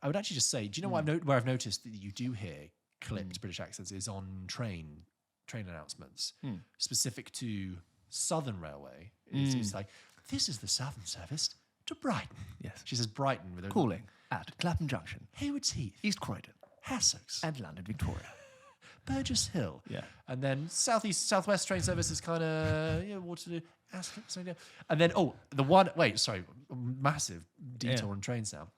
I would actually just say, do you know what where I've noticed that you do hear clipped British accents is on train announcements, specific to Southern Railway. It's like, this is the Southern service to Brighton. Yes. She says Brighton with a Calling at Clapham Junction, Haywards Heath, East Croydon, Hassocks, and London, Victoria. Burgess Hill. Yeah. And then southwest train service is kind of Waterloo, Ascot, and then massive detour on trains now.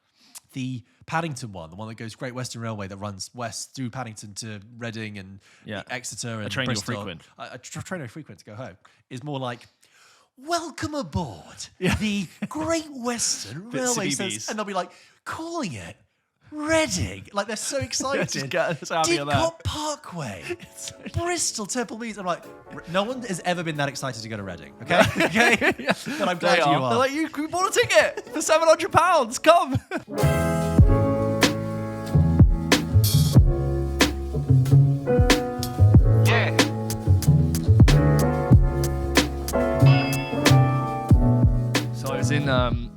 The Paddington one, the one that goes Great Western Railway that runs west through Paddington to Reading and Exeter and train Bristol. you'll frequent. A train I frequent to go home is more like, welcome aboard the Great Western Railway. And they'll be like, calling it Reading. Like, they're so excited. Didcot Parkway. Bristol Temple Meads. I'm like, no one has ever been that excited to go to Reading. Okay? Okay? But I'm glad you are. They're like, we bought a ticket for £700. Come. Yeah. So I was in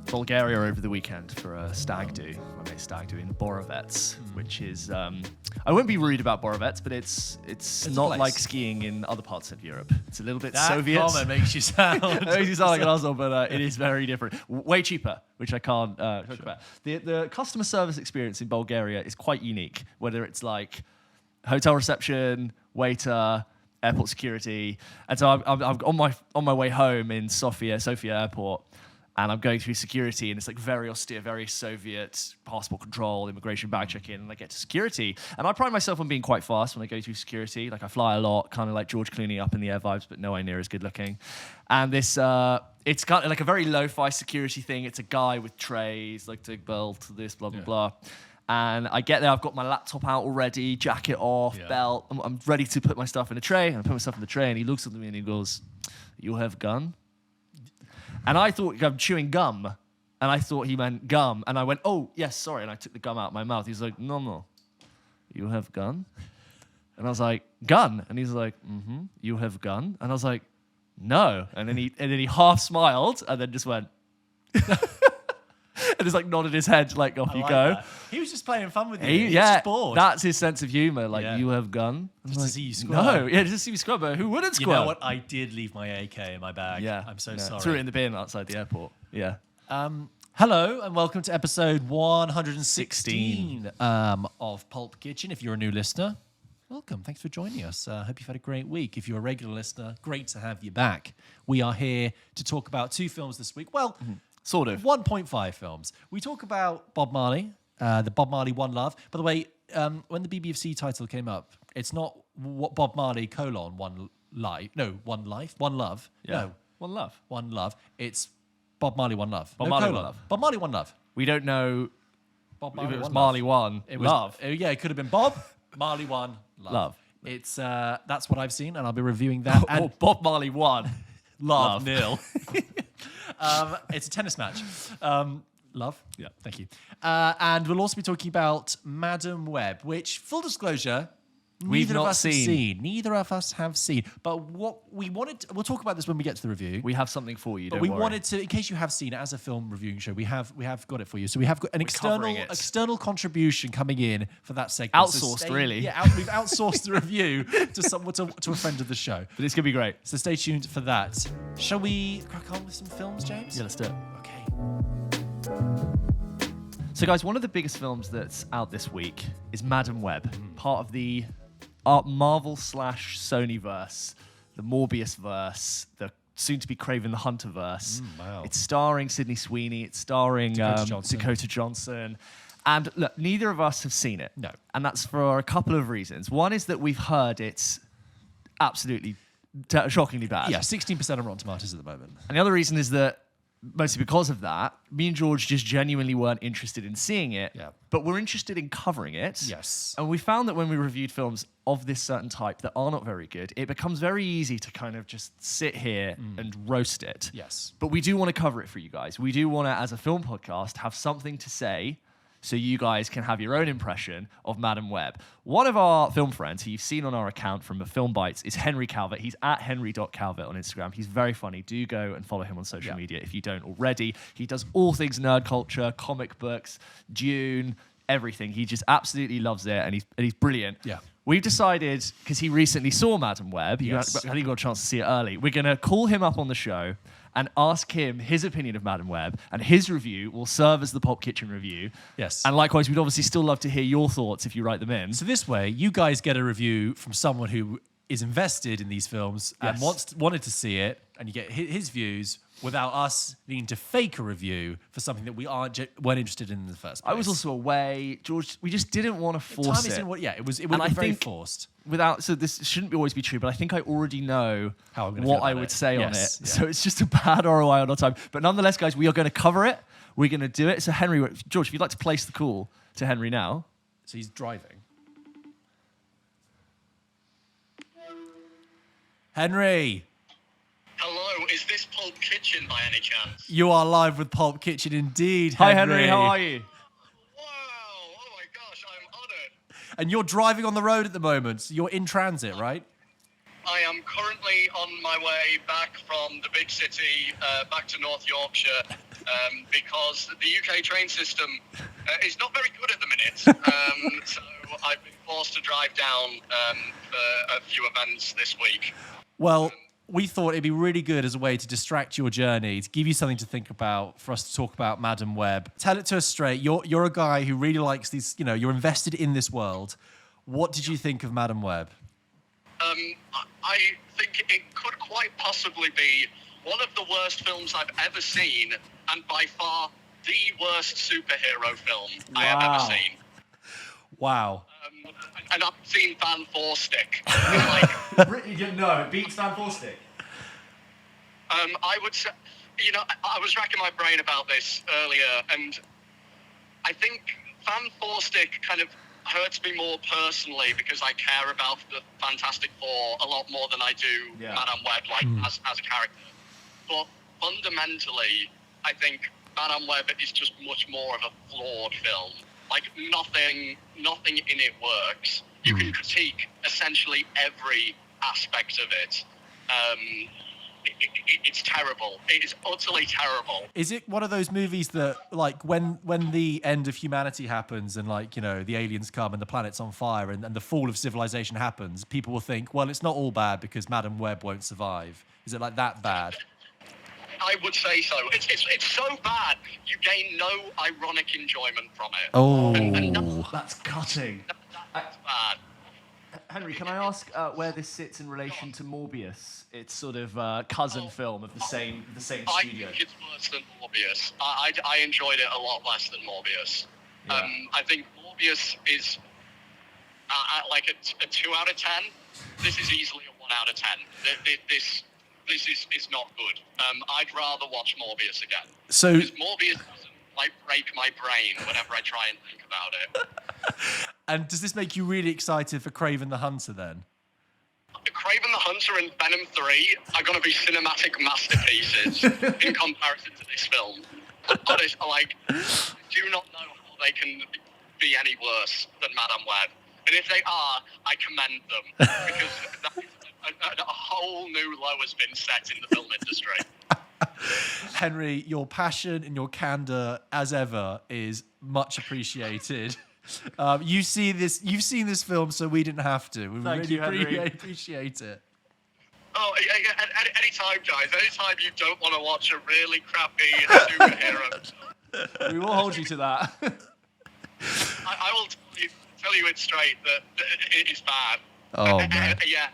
Bulgaria over the weekend for a stag do. My mate's stag do in Borovets, which is I won't be rude about Borovets, but it's not like skiing in other parts of Europe. It's a little bit Soviet. That comment makes you sound Makes you sound like an asshole, but it is very different. Way cheaper, which I can't talk about. The customer service experience in Bulgaria is quite unique, whether it's like hotel reception, waiter, airport security. And so I'm on my way home in Sofia Airport, and I'm going through security, and it's like very austere, very Soviet passport control, immigration bag check-in, and I get to security. And I pride myself on being quite fast when I go through security. Like, I fly a lot, kind of like George Clooney up in the air vibes, but nowhere near as good looking. And this, it's kind of like a very lo-fi security thing. It's a guy with trays, like take belt, this, blah, blah, blah. And I get there, I've got my laptop out already, jacket off, belt. I'm ready to put my stuff in a tray. And I put my stuff in the tray, and he looks at me and he goes, "You have gun?" And I thought I'm chewing gum, and I thought he meant gum. And I went, "Oh, yes, sorry." And I took the gum out of my mouth. He's like, "No, you have gun?" And I was like, "Gun?" And he's like, "Mm-hmm, you have gun?" And I was like, "No." And then he half smiled, and then just went, and just like nodded his head, like, "Off you go." That. He was just playing fun with you. He was just bored. That's his sense of humor. Like, "You have gun?" Just to see you squirm. No, just to see me squirm. But who wouldn't squirm? You know what? I did leave my AK in my bag. Yeah, I'm so sorry. Threw it in the bin outside the airport. Yeah. Hello and welcome to episode 116 of Pulp Kitchen. If you're a new listener, welcome. Thanks for joining us. Hope you've had a great week. If you're a regular listener, great to have you back. We are here to talk about 2 films this week. Well, sort of 1.5 films. We talk about Bob Marley, the Bob Marley One Love. By the way, when the BBC title came up, it's not what Bob Marley : One Life. No, One Life, One Love. Yeah. No, One Love. One Love. It's Bob Marley One Love. Bob Marley One Love. Bob Marley One Love. We don't know Bob if Marley it was One Marley Love. One. It was, Love. Yeah, it could have been Bob Marley One Love. Love. It's that's what I've seen, and I'll be reviewing that. Or And Bob Marley One. Love nil. It's a tennis match. Love. Yeah. Thank you. And we'll also be talking about Madam Web, which, full disclosure, We've neither not of us have seen. seen. Neither of us have seen. But what we wanted, we'll talk about this when we get to the review. We have something for you. But Don't we worry. wanted to, in case you have seen it as a film reviewing show, we have got it for you. So we have got an covering it. external contribution coming in for that segment. Outsourced, really. Yeah, we've outsourced the review to a friend of the show. But it's gonna be great. So stay tuned for that. Shall we crack on with some films, James? Yeah, let's do it. Okay. So, guys, one of the biggest films that's out this week is Madam Web, part of the Marvel / Sony-verse, the Morbius-verse, the soon-to-be Craven the Hunter-verse. Wow. It's starring Sydney Sweeney. It's starring Dakota Johnson. And look, neither of us have seen it. No. And that's for a couple of reasons. One is that we've heard it's absolutely shockingly bad. Yeah, 16% on Rotten Tomatoes at the moment. And the other reason is that, mostly because of that, me and George just genuinely weren't interested in seeing it, but we're interested in covering it. Yes. And we found that when we reviewed films of this certain type that are not very good, it becomes very easy to kind of just sit here and roast it. Yes. But we do want to cover it for you guys. We do want to, as a film podcast, have something to say so you guys can have your own impression of Madam Web. One of our film friends who you've seen on our account from the Film Bites is Henry Calvert. He's at henry.calvert on Instagram. He's very funny. Do go and follow him on social media if you don't already. He does all things nerd culture, comic books, Dune, everything. He just absolutely loves it, and he's brilliant. Yeah. We've decided, because he recently saw Madam Web, Yes. I think he got a chance to see it early, we're going to call him up on the show and ask him his opinion of Madam Web, and his review will serve as the Pulp Kitchen review. Yes. And likewise, we'd obviously still love to hear your thoughts if you write them in. So this way, you guys get a review from someone who is invested in these films and wanted to see it, and you get his views without us needing to fake a review for something that we weren't interested in the first place. I was also away, George. We just didn't want to force it. It would be very forced. So this shouldn't always be true, but I think I already know how what I would say on it. Yeah. So it's just a bad ROI on our time. But nonetheless, guys, we are going to cover it. We're going to do it. So Henry, George, if you'd like to place the call to Henry now. So he's driving. Henry. Hello, is this Pulp Kitchen by any chance? You are live with Pulp Kitchen indeed, Hi, Henry. How are you? Wow, oh my gosh, I'm honored. And you're driving on the road at the moment. So you're in transit, right? I am currently on my way back from the big city, back to North Yorkshire, because the UK train system is not very good at the minute. So I've been forced to drive down for a few events this week. Well, we thought it'd be really good as a way to distract your journey, to give you something to think about, for us to talk about Madam Web. Tell it to us straight. You're a guy who really likes these, you're invested in this world. What did you think of Madam Web? I think it could quite possibly be one of the worst films I've ever seen, and by far the worst superhero film I have ever seen. Wow. And I've seen Van Forstick. You didn't know it beats Van Forstick. I would say, I was racking my brain about this earlier, and I think Van Forstick kind of hurts me more personally because I care about the Fantastic Four a lot more than I do Madame Web, as a character. But fundamentally, I think Madame Web is just much more of a flawed film. Like, nothing in it works. You can critique essentially every aspect of it. It's terrible. It is utterly terrible. Is it one of those movies that, like, when the end of humanity happens and, the aliens come and the planet's on fire and the fall of civilization happens, people will think, well, it's not all bad because Madam Web won't survive? Is it like that bad? I would say so. It's so bad, you gain no ironic enjoyment from it. Oh, and that's cutting. That's bad. Henry, can I ask where this sits in relation to Morbius? It's sort of cousin film of the same studio. I think it's worse than Morbius. I enjoyed it a lot less than Morbius. Yeah. I think Morbius is like a 2 out of 10. This is easily a 1 out of 10. This is not good. I'd rather watch Morbius again. So because Morbius doesn't break my brain whenever I try and think about it. And does this make you really excited for Kraven the Hunter then? Kraven the Hunter and Venom 3 are going to be cinematic masterpieces in comparison to this film. Honestly, do not know how they can be any worse than Madame Web. And if they are, I commend them, because a whole new low has been set in the film industry. Henry, your passion and your candor, as ever, is much appreciated. You've seen this film, so we didn't have to. We really appreciate it. Oh, anytime, guys. Anytime you don't want to watch a really crappy superhero. We will hold you to that. I will tell you it straight that it is bad. Oh, man. Yeah.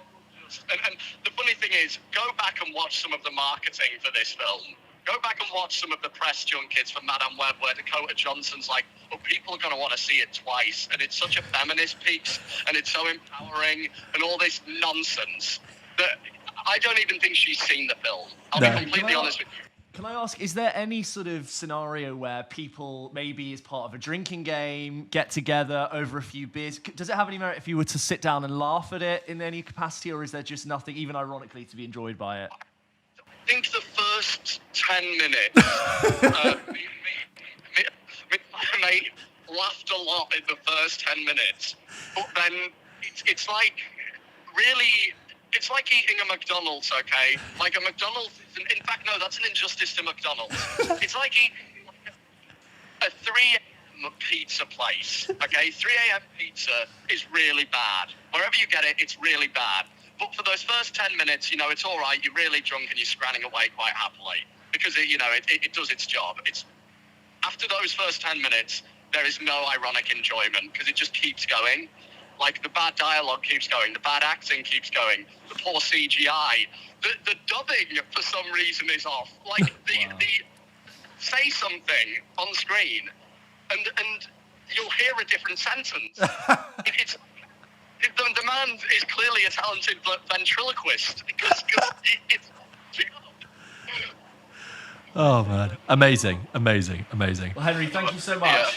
And the funny thing is, go back and watch some of the marketing for this film. Go back and watch some of the press junkets for Madame Web where Dakota Johnson's like, oh, people are going to want to see it twice. And it's such a feminist piece, and it's so empowering, and all this nonsense that I don't even think she's seen the film. I'll be completely honest with you. Can I ask, is there any sort of scenario where people, maybe as part of a drinking game, get together over a few beers? Does it have any merit if you were to sit down and laugh at it in any capacity, or is there just nothing, even ironically, to be enjoyed by it? I think the first 10 minutes, my mate laughed a lot in the first 10 minutes. But then it's like, really, it's like eating a McDonald's, okay? Like a McDonald's, in fact, no, that's an injustice to McDonald's. It's like eating a 3 a.m. pizza place. Okay, 3 a.m. pizza is really bad. Wherever you get it, it's really bad. But for those first 10 minutes, you know, it's all right. You're really drunk and you're scranning away quite happily because it does its job. It's after those first 10 minutes, there is no ironic enjoyment because it just keeps going. Like the bad dialogue keeps going, the bad acting keeps going, the poor CGI, the dubbing for some reason is off. Like the say something on screen, and you'll hear a different sentence. The man is clearly a talented ventriloquist because it's. Oh man, amazing. Well, Henry, thank you so much. Yeah.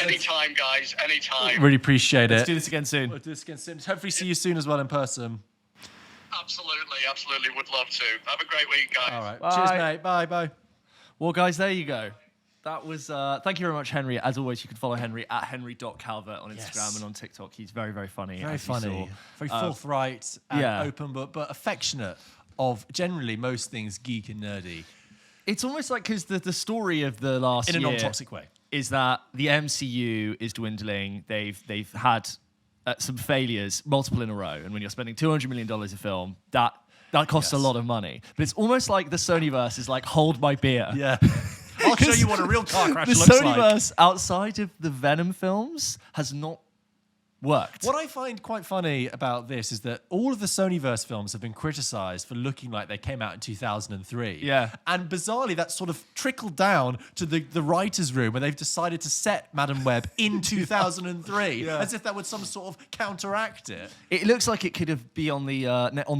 Anytime, guys. Anytime. Really appreciate it. Let's do this again soon. We'll do this again soon. Hopefully see you soon as well in person. Absolutely. Would love to. Have a great week, guys. All right. Bye. Cheers, mate. Bye. Well, guys, there you go. That was. Thank you very much, Henry. As always, you can follow Henry at henry.calvert on Instagram and on TikTok. He's very, very funny. Very funny. Very forthright and open, but affectionate of generally most things geek and nerdy. It's almost like because the story of the last in a year non-toxic way is that the MCU is dwindling. They've had some failures, multiple in a row, and when you're spending $200 million a film, that costs a lot of money. But it's almost like the Sony-verse is like, hold my beer. Yeah. I'll show you what a real car crash the looks like. Sony-verse outside of the Venom films has not worked. What I find quite funny about this is that all of the Sony-verse films have been criticised for looking like they came out in 2003. Yeah. And bizarrely, that sort of trickled down to the writer's room where they've decided to set Madam Web in 2003, as if that would some sort of counteract it. It looks like it could have been on the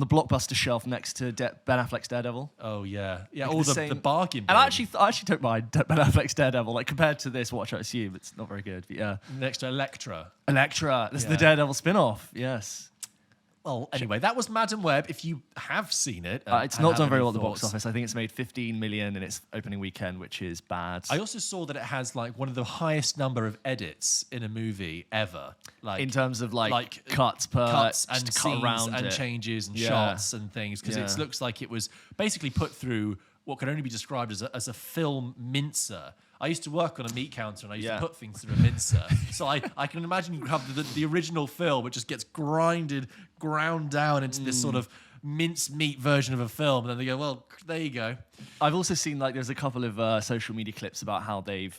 Blockbuster shelf next to Ben Affleck's Daredevil. Oh, yeah. Yeah, Like all the the same- bargain bin. And I actually don't mind Ben Affleck's Daredevil. Like compared to this, watch, I assume it's not very good. But yeah. Next to Elektra. Elektra. This is the Daredevil spin-off. Yes. Well, anyway, that was Madam Web. If you have seen it, It's and not have done very any well at the thoughts. box office. I think it's made 15 million in its opening weekend, which is bad. I also saw that it has like one of the highest number of edits in a movie ever. Like in terms of like cuts and cut scenes around and it. changes and Yeah. shots and things because Yeah. it looks like it was basically put through what could only be described as a film mincer. I used to work on a meat counter and I used to put things through a mincer. So I can imagine you have the original film, which just gets ground down into this sort of minced meat version of a film. And then they go, well, there you go. I've also seen like there's a couple of social media clips about how they've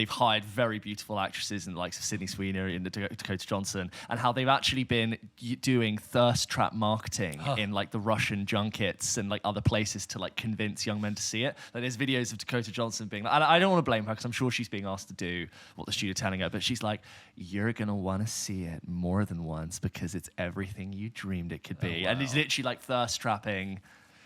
hired very beautiful actresses in the likes of Sydney Sweeney and Dakota Johnson, and how they've actually been doing thirst trap marketing in like the Russian junkets and like other places to like convince young men to see it. Like there's videos of Dakota Johnson being like, and I don't want to blame her because I'm sure she's being asked to do what the studio telling her, but she's like, you're gonna want to see it more than once because it's everything you dreamed it could be, and he's literally like thirst trapping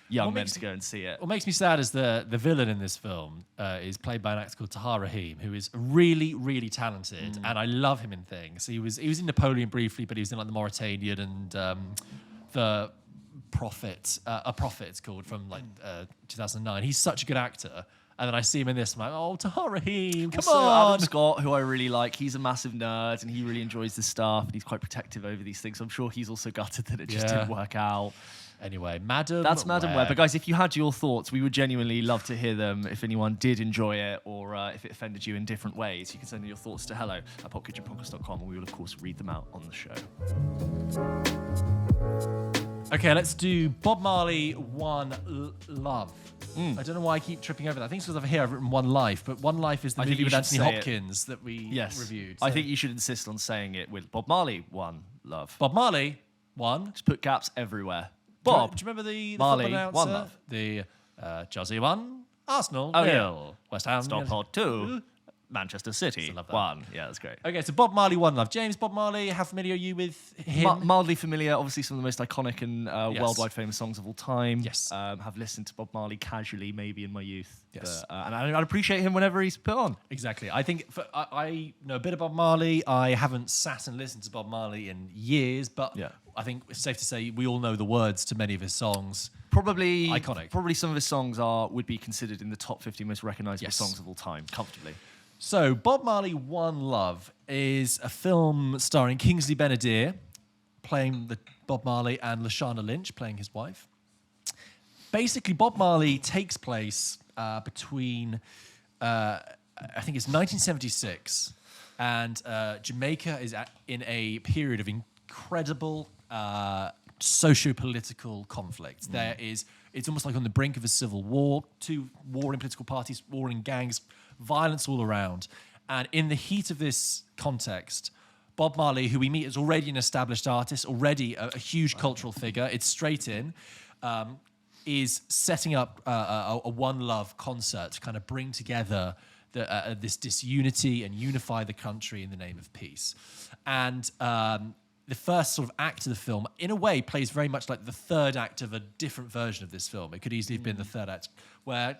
young men to go and see it. What makes me sad is the villain in this film is played by an actor called Tahar Rahim, who is really, really talented, and I love him in things. He was in Napoleon briefly, but he was in like the Mauritanian and the Prophet. A Prophet, it's called, from like 2009. He's such a good actor. And then I see him in this, I'm like, oh, Tahar Rahim, come Also, on. Adam Scott, who I really like, he's a massive nerd and he really enjoys this stuff and he's quite protective over these things. I'm sure he's also gutted that it just didn't work out. Anyway, Madam That's Madam Web. Web. But guys, if you had your thoughts, we would genuinely love to hear them. If anyone did enjoy it or if it offended you in different ways, you can send in your thoughts to hello@popkitchenpodcast.com and we will, of course, read them out on the show. Okay, let's do Bob Marley, One Love. I don't know why I keep tripping over that. I think it's because over here I've written One Life, but One Life is the I think movie you with should Anthony say it. Hopkins that we reviewed. I So think you should insist on saying it with Bob Marley, One Love. Bob Marley, One. Just put gaps everywhere. Bob. Bob. Do you remember the Marley, football announcer? One Love. The Chelsea 1, Arsenal Oh, yeah. 0, West Ham. Stockport 2, Manchester City I love that. 1. Yeah, that's great. Okay, so Bob Marley, One Love. James, Bob Marley, how familiar are you with him? Mildly familiar, obviously some of the most iconic and worldwide famous songs of all time. Yes. Have listened to Bob Marley casually, maybe in my youth. Yes. But, and I'd appreciate him whenever he's put on. Exactly. I think I know a bit of Bob Marley. I haven't sat and listened to Bob Marley in years, but I think it's safe to say we all know the words to many of his songs. Probably iconic. Probably some of his songs would be considered in the top 50 most recognizable songs of all time, comfortably. So, Bob Marley, One Love is a film starring Kingsley Ben-Adir, playing Bob Marley, and Lashana Lynch, playing his wife. Basically, Bob Marley takes place between I think it's 1976, and Jamaica is in a period of incredible socio-political conflict. It's almost like on the brink of a civil war, two warring political parties, warring gangs, violence all around. And in the heat of this context, Bob Marley, who we meet as already an established artist, already a huge cultural figure, it's straight in, is setting up a One Love concert to kind of bring together this disunity and unify the country in the name of peace. And the first sort of act of the film, in a way, plays very much like the third act of a different version of this film. It could easily have been the third act, where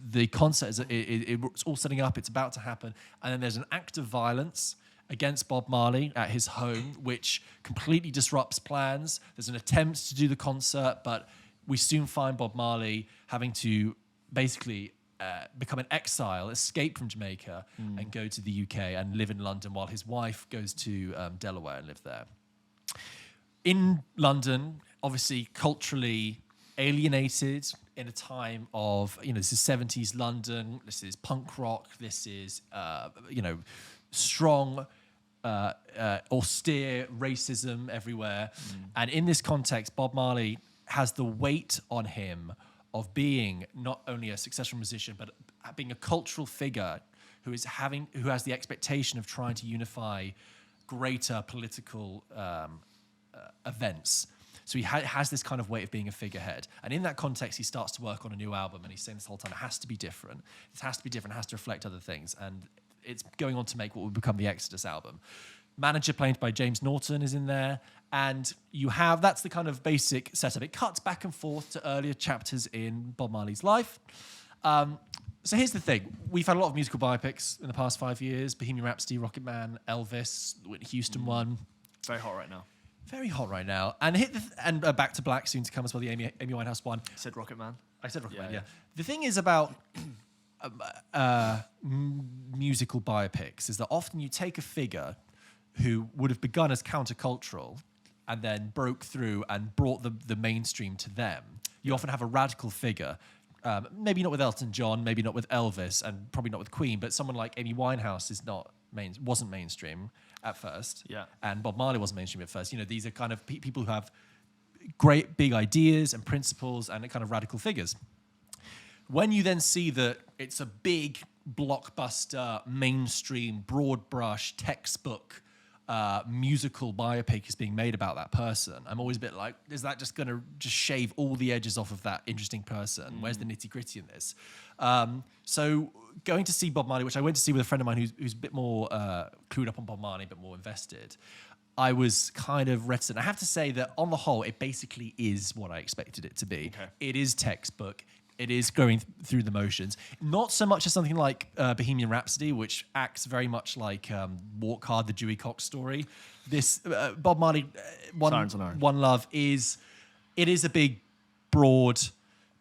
the concert it's all setting up, it's about to happen, and then there's an act of violence against Bob Marley at his home, which completely disrupts plans. There's an attempt to do the concert, but we soon find Bob Marley having to basically become an exile, escape from Jamaica, and go to the UK and live in London while his wife goes to Delaware and live there. In London, obviously culturally alienated in a time of, this is 70s London, this is punk rock, this is, strong, austere racism everywhere. And in this context, Bob Marley has the weight on him of being not only a successful musician, but being a cultural figure who has the expectation of trying to unify greater political events. So he has this kind of weight of being a figurehead. And in that context, he starts to work on a new album, and he's saying this whole time, it has to be different. It has to be different, it has to reflect other things. And it's going on to make what would become the Exodus album. Manager, played by James Norton, is in there. And that's the kind of basic setup. It cuts back and forth to earlier chapters in Bob Marley's life. So here's the thing. We've had a lot of musical biopics in the past 5 years. Bohemian Rhapsody, Rocket Man, Elvis, Whitney Houston one. Very hot right now. Very hot right now. And Back to Black soon to come as well, the Amy Winehouse one. I said Rocket Man. I said Rocket Man, yeah. The thing is about musical biopics is that often you take a figure who would have begun as countercultural and then broke through and brought the mainstream to them. You often have a radical figure, maybe not with Elton John, maybe not with Elvis, and probably not with Queen, but someone like Amy Winehouse wasn't mainstream at first. Yeah. And Bob Marley wasn't mainstream at first. These are kind of people who have great big ideas and principles and kind of radical figures. When you then see that it's a big blockbuster, mainstream, broad brush, textbook musical biopic is being made about that person, I'm always a bit like, is that just going to just shave all the edges off of that interesting person? Where's the nitty gritty in this? So going to see Bob Marley, which I went to see with a friend of mine who's a bit more clued up on Bob Marley, a bit more invested, I was kind of reticent. I have to say that on the whole, it basically is what I expected it to be. Okay. It is textbook. It is going through the motions. Not so much as something like Bohemian Rhapsody, which acts very much like Walk Hard, the Dewey Cox story. This Bob Marley, One Love is a big, broad,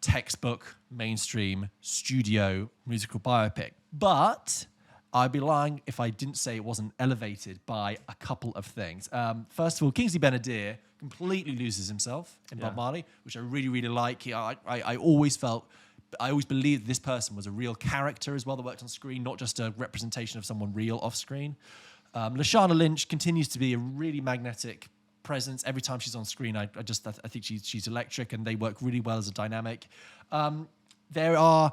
textbook, mainstream, studio musical biopic. But I'd be lying if I didn't say it wasn't elevated by a couple of things. First of all, Kingsley Ben-Adir completely loses himself in Bob Marley, which I really, really like. I always believed this person was a real character as well that worked on screen, not just a representation of someone real off screen. Lashana Lynch continues to be a really magnetic presence. Every time she's on screen, I think she's electric, and they work really well as a dynamic. There are,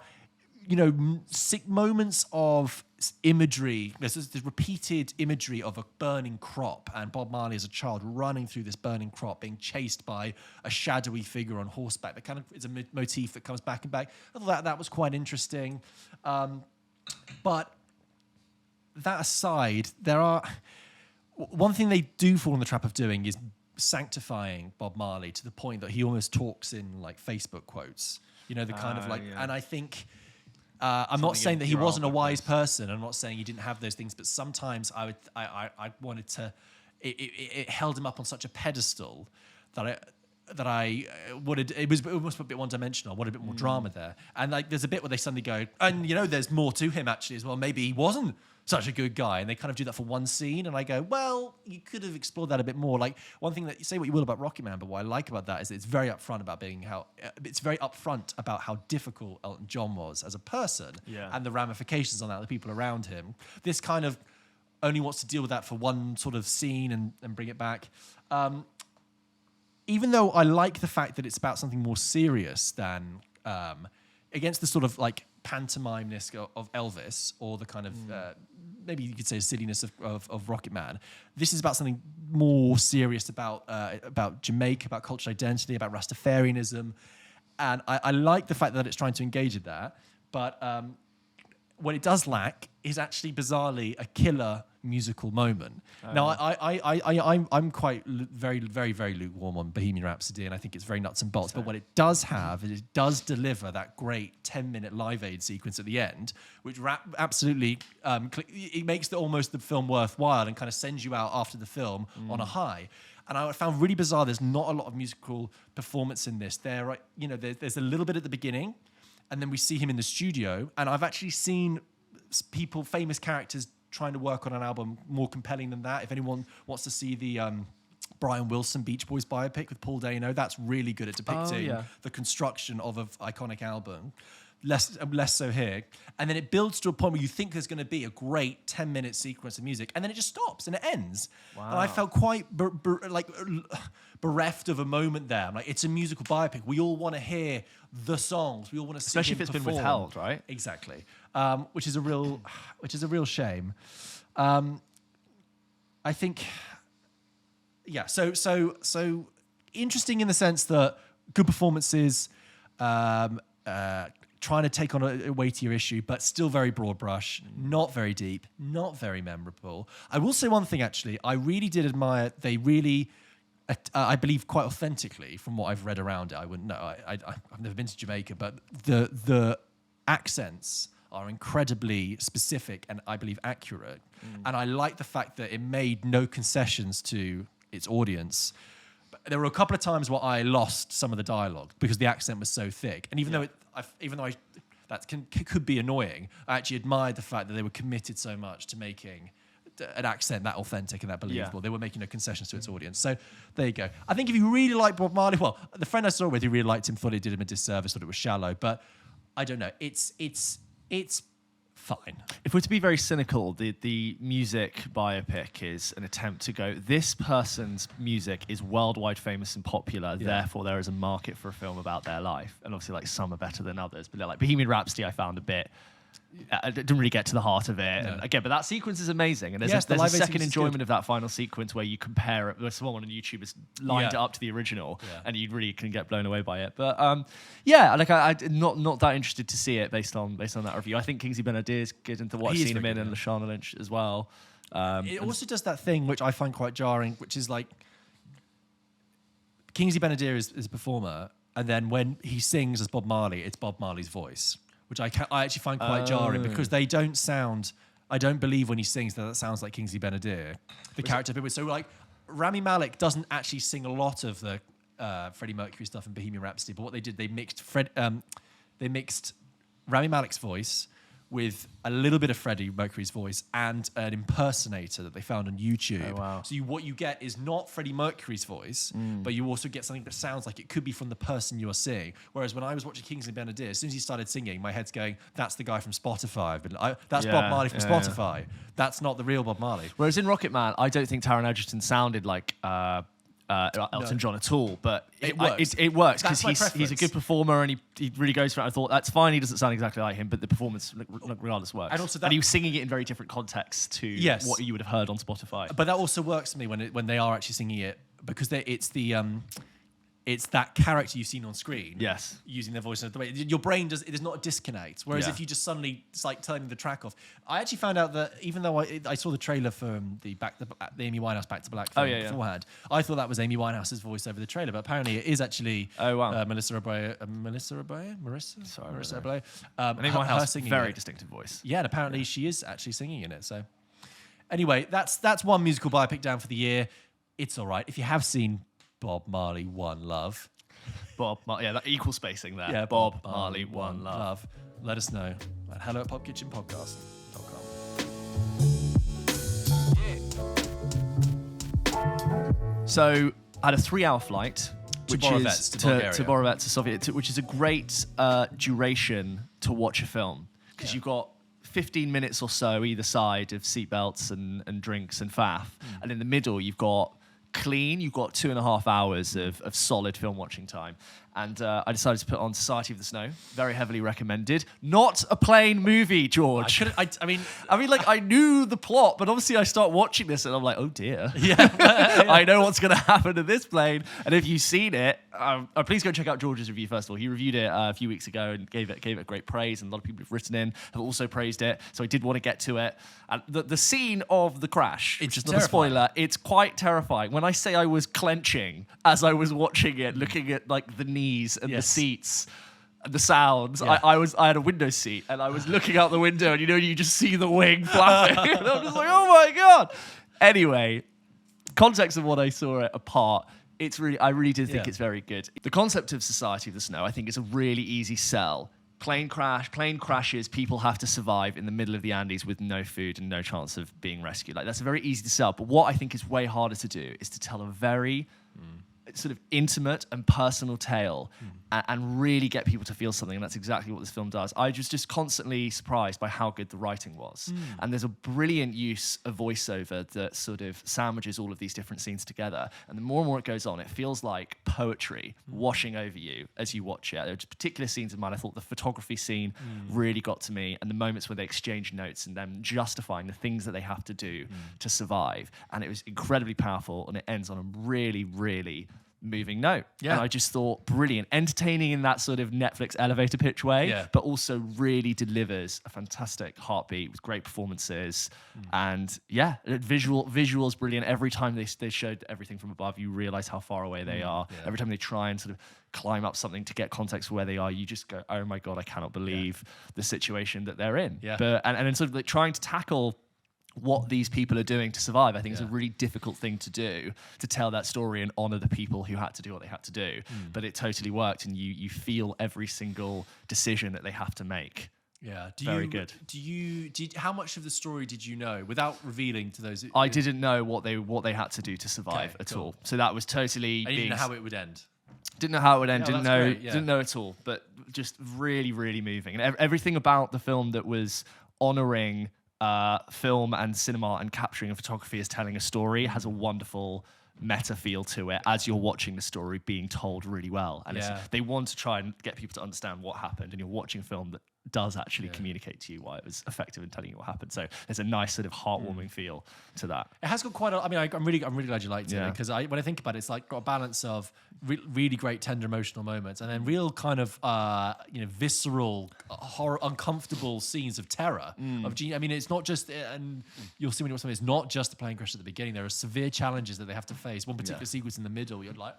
moments of imagery. There's repeated imagery of a burning crop, and Bob Marley as a child running through this burning crop, being chased by a shadowy figure on horseback. That kind of is a motif that comes back and back. I thought that was quite interesting. But that aside, one thing they do fall in the trap of doing is sanctifying Bob Marley to the point that he almost talks in like Facebook quotes. And I think. I'm not saying that he wasn't a wise person. I'm not saying he didn't have those things, but sometimes I wanted to. It held him up on such a pedestal that I wanted. It was almost a bit one-dimensional. I wanted a bit more drama there. And there's a bit where they suddenly go, and there's more to him actually as well. Maybe he wasn't such a good guy, and they kind of do that for one scene, and I go, well, you could have explored that a bit more. Like, one thing that you say what you will about Rocket Man, but what I like about that is that it's very upfront about how difficult Elton John was as a person, and the ramifications on that, the people around him. This kind of only wants to deal with that for one sort of scene and bring it back. Even though I like the fact that it's about something more serious than against the sort of like pantomime-ness of Elvis, or the kind of maybe you could say silliness of Rocket Man. This is about something more serious about Jamaica, about cultural identity, about Rastafarianism, and I like the fact that it's trying to engage in that. But what it does lack is actually bizarrely a killer musical moment. Now, I'm quite very, very, very lukewarm on Bohemian Rhapsody, and I think it's very nuts and bolts. But what it does have is it does deliver that great 10-minute Live Aid sequence at the end, which absolutely it makes almost the film worthwhile and kind of sends you out after the film on a high. And I found really bizarre. There's not a lot of musical performance in this. There's a little bit at the beginning, and then we see him in the studio. And I've actually seen people, famous characters, trying to work on an album more compelling than that. If anyone wants to see the Brian Wilson Beach Boys biopic with Paul Dano, that's really good at depicting the construction of an iconic album. Less so here. And then it builds to a point where you think there's going to be a great 10-minute sequence of music, and then it just stops and it ends. Wow. And I felt quite bereft of a moment there. I'm like, it's a musical biopic. We all want to hear the songs. We all want to see especially him if it's perform. been withheld, right? Exactly. Which is a real shame. I think, yeah. So interesting in the sense that good performances. Trying to take on a weightier issue, but still very broad brush, not very deep, not very memorable. I will say one thing, actually. I really did admire, they really, I believe quite authentically, from what I've read around it, I wouldn't know, I've never been to Jamaica, but the accents are incredibly specific and I believe accurate. And I like the fact that it made no concessions to its audience. There were a couple of times where I lost some of the dialogue because the accent was so thick. And even though that could be annoying, I actually admired the fact that they were committed so much to making an accent that authentic and that believable. They were making no concessions to its audience. So there you go. I think if you really like Bob Marley, well, the friend I saw it with who really liked him thought it did him a disservice, thought it was shallow. But I don't know. It's fine. If we're to be very cynical, the music biopic is an attempt to go, this person's music is worldwide famous and popular, therefore there is a market for a film about their life. And obviously, like, some are better than others. But like Bohemian Rhapsody, I found a bit... I didn't really get to the heart of it. No. And again, but that sequence is amazing. And there's a second enjoyment of that final sequence where you compare it. There's someone on YouTube has lined it up to the original, and you really can get blown away by it. But I'm not that interested to see it based on that review. I think Kingsley Ben-Adir is good, and to watch seen him in, and Lashana Lynch as well. It also does that thing which I find quite jarring, which is like Kingsley Ben-Adir is a performer, and then when he sings as Bob Marley, it's Bob Marley's voice, which I actually find quite jarring because they don't sound. I don't believe when he sings that sounds like Kingsley Ben-Adir, the character. So like Rami Malek doesn't actually sing a lot of the Freddie Mercury stuff in Bohemian Rhapsody, but what they did, they mixed Rami Malek's voice with a little bit of Freddie Mercury's voice and an impersonator that they found on YouTube. Oh, wow. So what you get is not Freddie Mercury's voice, but you also get something that sounds like it could be from the person you are seeing. Whereas when I was watching Kingsley Ben-Adir, as soon as he started singing, my head's going, that's the guy from Spotify. That's Bob Marley from Spotify. That's not the real Bob Marley. Whereas in Rocket Man, I don't think Taron Egerton sounded like... Elton John at all, but it works because he's a good performer and he really goes for it. I thought that's fine. He doesn't sound exactly like him, but the performance regardless works. And also, he was singing it in very different contexts to what you would have heard on Spotify. But that also works for me when they are actually singing it because it's that character you've seen on screen. Yes. Using their voice. The way your brain does, it is not a disconnect. Whereas if you just suddenly, it's like turning the track off. I actually found out that even though I saw the trailer for the Amy Winehouse Back to Black film beforehand, I thought that was Amy Winehouse's voice over the trailer, but apparently it is actually Marissa Abreu. Amy Winehouse, very distinctive voice. Yeah, and apparently she is actually singing in it. So anyway, that's one musical biopic down for the year. It's all right. If you have seen Bob Marley, One Love. That equal spacing there. Yeah, Bob Marley, One Love. Let us know at hello@popkitchenpodcast.com. So I had a 3-hour flight. To Which Borovets, is to to Bulgaria. Borovets, to Soviet, which is a great duration to watch a film because you've got 15 minutes or so either side of seatbelts and drinks and faff, and in the middle you've got 2.5 hours of solid film watching time. And I decided to put on Society of the Snow. Very heavily recommended. Not a plain movie, George. I mean, I knew the plot, but obviously I start watching this and I'm like, oh dear. yeah. I know what's going to happen to this plane. And if you've seen it, please go check out George's review first of all. He reviewed it a few weeks ago and gave it great praise. And a lot of people who've written in have also praised it. So I did want to get to it. And the scene of the crash, which is not a spoiler, it's quite terrifying. When I say I was clenching as I was watching it, looking at like the knees and the seats and the sounds. Yeah. I had a window seat and I was looking out the window and you just see the wing flapping. And I'm just like, oh my God. Anyway, context of what I saw it apart, I really did think it's very good. The concept of Society of the Snow, I think, is a really easy sell. Plane crashes, people have to survive in the middle of the Andes with no food and no chance of being rescued. Like, that's very easy to sell. But what I think is way harder to do is to tell a very sort of intimate and personal tale and really get people to feel something. And that's exactly what this film does. I was just constantly surprised by how good the writing was. And there's a brilliant use of voiceover that sort of sandwiches all of these different scenes together. And the more and more it goes on, it feels like poetry washing over you as you watch it. There are particular scenes in mind. I thought the photography scene really got to me, and the moments where they exchange notes and them justifying the things that they have to do to survive. And it was incredibly powerful, and it ends on a really, really moving note. Yeah. And I just thought, brilliant. Entertaining in that sort of Netflix elevator pitch way, but also really delivers a fantastic heartbeat with great performances. And visuals brilliant. Every time they showed everything from above, you realize how far away they are. Yeah. Every time they try and sort of climb up something to get context for where they are, you just go, oh my God, I cannot believe the situation that they're in. Yeah. But and then sort of like trying to tackle what these people are doing to survive, I think is a really difficult thing to do, to tell that story and honor the people who had to do what they had to do. But it totally worked, and you feel every single decision that they have to make. Yeah, very good. How much of the story did you know without revealing to those? I didn't know what they had to do to survive at all. So that was totally. I didn't know how it would end. Didn't know how it would end. No, didn't know at all. But just really, really moving, and everything about the film that was honoring film and cinema and capturing a photography as telling a story has a wonderful meta feel to it as you're watching the story being told really well. And they want to try and get people to understand what happened, and you're watching a film that does actually communicate to you why it was effective in telling you what happened. So there's a nice sort of heartwarming feel to that. It has got quite a. I mean, I'm really glad you liked it, because when I think about it, it's like got a balance of really great tender emotional moments and then real kind of visceral, horror, uncomfortable scenes of terror. I mean, it's not just, and you'll see when you watch something, it's not just the plane crash at the beginning. There are severe challenges that they have to face. One particular sequence in the middle, you're like,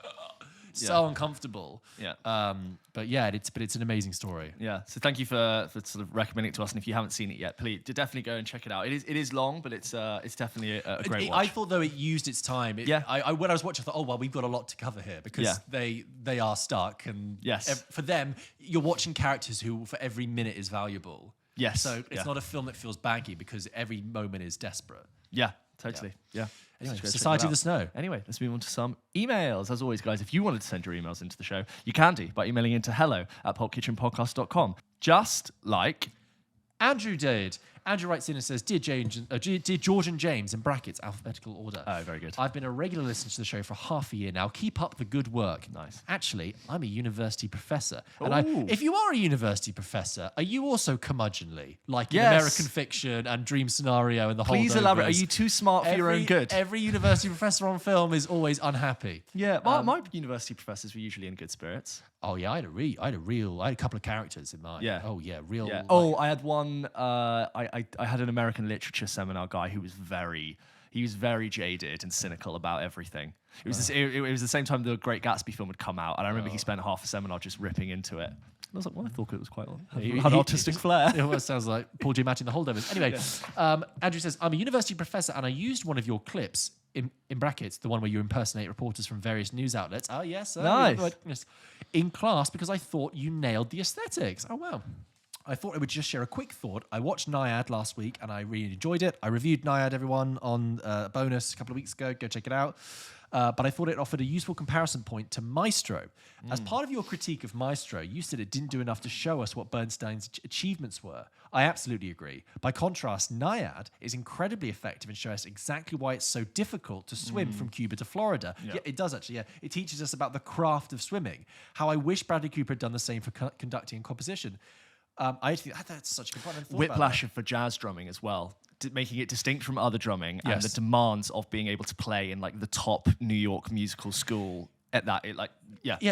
so uncomfortable. But it's an amazing story. Yeah. So thank you for sort of recommending it to us. And if you haven't seen it yet, please definitely go and check it out. It is long, but it's definitely a great watch. I thought though it used its time. When I was watching, I thought, oh well, we've got a lot to cover here because they are stuck, and for them, you're watching characters who for every minute is valuable. Yes. So it's not a film that feels baggy because every moment is desperate. Yeah. Totally. Yeah. Anyway, Society of the Snow. Anyway, let's move on to some emails. As always, guys, if you wanted to send your emails into the show, you can do by emailing into hello@pulpkitchenpodcast.com. Just like Andrew did. Andrew writes in and says, Dear George and James, in brackets, alphabetical order. Oh, very good. I've been a regular listener to the show for half a year now. Keep up the good work. Nice. Actually, I'm a university professor. And if you are a university professor, are you also curmudgeonly? Like in American Fiction and Dream Scenario and the whole Please elaborate. Are you too smart for your own good? Every university professor on film is always unhappy. Yeah, my university professors were usually in good spirits. Oh yeah, I had a couple of characters in mind. Yeah. Oh yeah, real. Yeah. Oh, I had one. I had an American literature seminar guy who was very jaded and cynical about everything. It was it was the same time the Great Gatsby film had come out, and I remember he spent half a seminar just ripping into it. I was like, well, I thought it was quite had artistic flair. It almost sounds like Paul Giamatti and the Holdovers. Anyway, Andrew says, I'm a university professor and I used one of your clips, in brackets, the one where you impersonate reporters from various news outlets. Oh, yes. Nice. In class because I thought you nailed the aesthetics. Oh, wow. I thought I would just share a quick thought. I watched Naiad last week and I really enjoyed it. I reviewed Naiad, everyone, on a bonus a couple of weeks ago. Go check it out. but I thought it offered a useful comparison point to Maestro. As part of your critique of Maestro, you said it didn't do enough to show us what Bernstein's achievements were. I absolutely agree. By contrast, Naiad is incredibly effective in showing us exactly why it's so difficult to swim from Cuba to Florida. Yeah, it does actually, yeah. It teaches us about the craft of swimming. How I wish Bradley Cooper had done the same for conducting and composition. I think that's such a good point. Whiplash for jazz drumming as well, making it distinct from other drumming and the demands of being able to play in like the top New York musical school at that.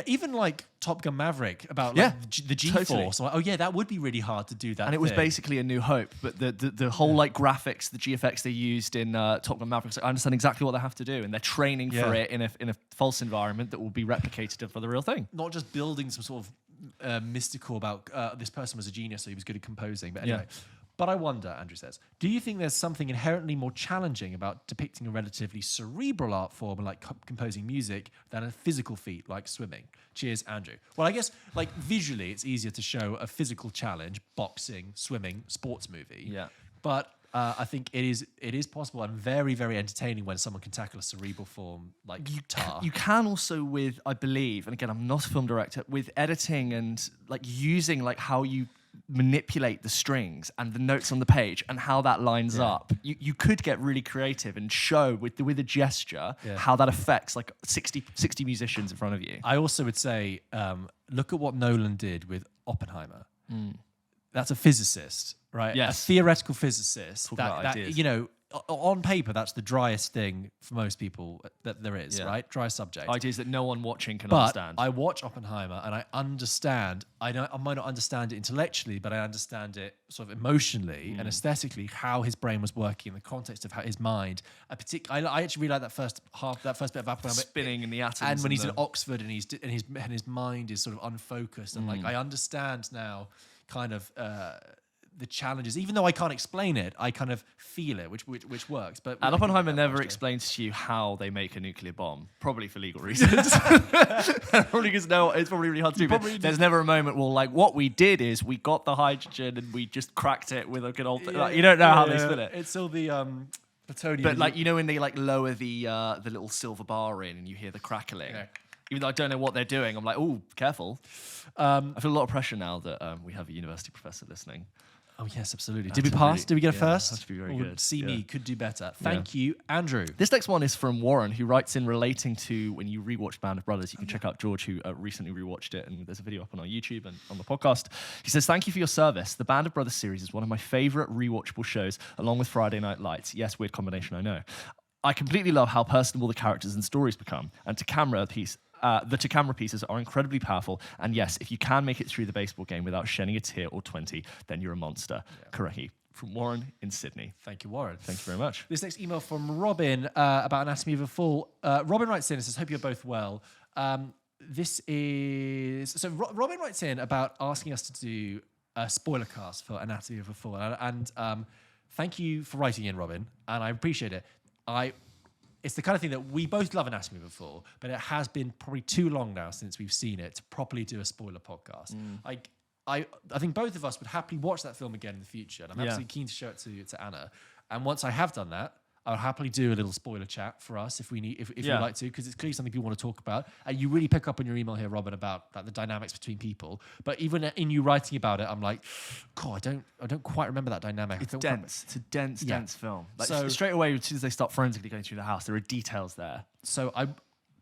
Even like Top Gun Maverick about like, the G-force. Totally. Like, oh yeah, that would be really hard to do that. And it was basically A New Hope, but the whole like graphics, the GFX they used in Top Gun Maverick, I understand exactly what they have to do, and they're training for it in a false environment that will be replicated for the real thing. Not just building some sort of mystical about this person was a genius, so he was good at composing. But anyway. But I wonder, Andrew says, do you think there's something inherently more challenging about depicting a relatively cerebral art form like composing music than a physical feat like swimming? Cheers, Andrew. Well, I guess like visually it's easier to show a physical challenge, boxing, swimming, sports movie. Yeah. But I think it is possible and very, very entertaining when someone can tackle a cerebral form like guitar. You can also with, I believe, and again, I'm not a film director, with editing and like using like how you manipulate the strings and the notes on the page and how that lines up. You could get really creative and show with a gesture how that affects like 60 musicians in front of you. I also would say, look at what Nolan did with Oppenheimer. That's a physicist, right? Yes. A theoretical physicist. Talk about ideas. You know, on paper, that's the driest thing for most people that there is, right? Dry subject. Ideas that no one watching can but understand. I watch Oppenheimer and I understand. I might not understand it intellectually, but I understand it sort of emotionally and aesthetically how his brain was working in the context of how his mind. I actually really like that first bit of Oppenheimer, spinning in the atoms, and when he's in Oxford and his mind is sort of unfocused and like I understand now, kind of. The challenges, even though I can't explain it, I kind of feel it, which works. But and Oppenheimer never explains to you how they make a nuclear bomb, probably for legal reasons. Probably because it's probably really hard to do. But there's never a moment where like what we did is we got the hydrogen and we just cracked it with a good old. You don't know how they spin it. It's all the plutonium. But like when they like lower the little silver bar in and you hear the crackling. Yeah. Even though I don't know what they're doing, I'm like, oh, careful. I feel a lot of pressure now that we have a university professor listening. Oh, yes, absolutely. Did we pass? Did we get a first? Has to be very good. See me, could do better. Thank you, Andrew. This next one is from Warren, who writes in relating to when you rewatch Band of Brothers. You can check out George, who recently rewatched it, and there's a video up on our YouTube and on the podcast. He says, thank you for your service. The Band of Brothers series is one of my favorite rewatchable shows, along with Friday Night Lights. Yes, weird combination, I know. I completely love how personable the characters and stories become, and the to-camera pieces are incredibly powerful. And yes, if you can make it through the baseball game without shedding a tear or 20, then you're a monster. Correct. From Warren in Sydney. Thank you, Warren. Thank you very much. This next email from Robin about Anatomy of a Fall. Robin writes in and says, hope you're both well. Robin writes in about asking us to do a spoiler cast for Anatomy of a Fall. And thank you for writing in, Robin. And I appreciate it. It's the kind of thing that we both love Anatomy of a Fall, but it has been probably too long now since we've seen it to properly do a spoiler podcast. I think both of us would happily watch that film again in the future, and I'm absolutely keen to show it to Anna. And once I have done that, I'll happily do a little spoiler chat for us if you'd like to, because it's clearly something people want to talk about. And you really pick up on your email here, Robin, about like, the dynamics between people. But even in you writing about it, I'm like, God, I don't quite remember that dynamic. It's dense. It's a dense film. Like, so straight away, as soon as they start forensically going through the house, there are details there. So I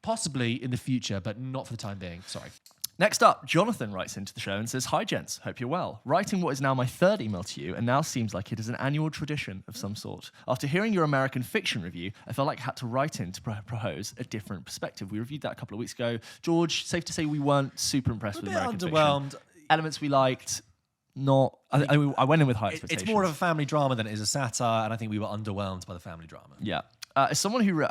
possibly in the future, but not for the time being. Sorry. Next up, Jonathan writes into the show and says, hi, gents. Hope you're well. Writing what is now my third email to you and now seems like it is an annual tradition of some sort. After hearing your American Fiction review, I felt like I had to write in to propose a different perspective. We reviewed that a couple of weeks ago. George, safe to say we weren't super impressed with American underwhelmed. Fiction. Elements we liked, not... I went in with high expectations. It's more of a family drama than it is a satire, and I think we were underwhelmed by the family drama. Yeah. As someone who,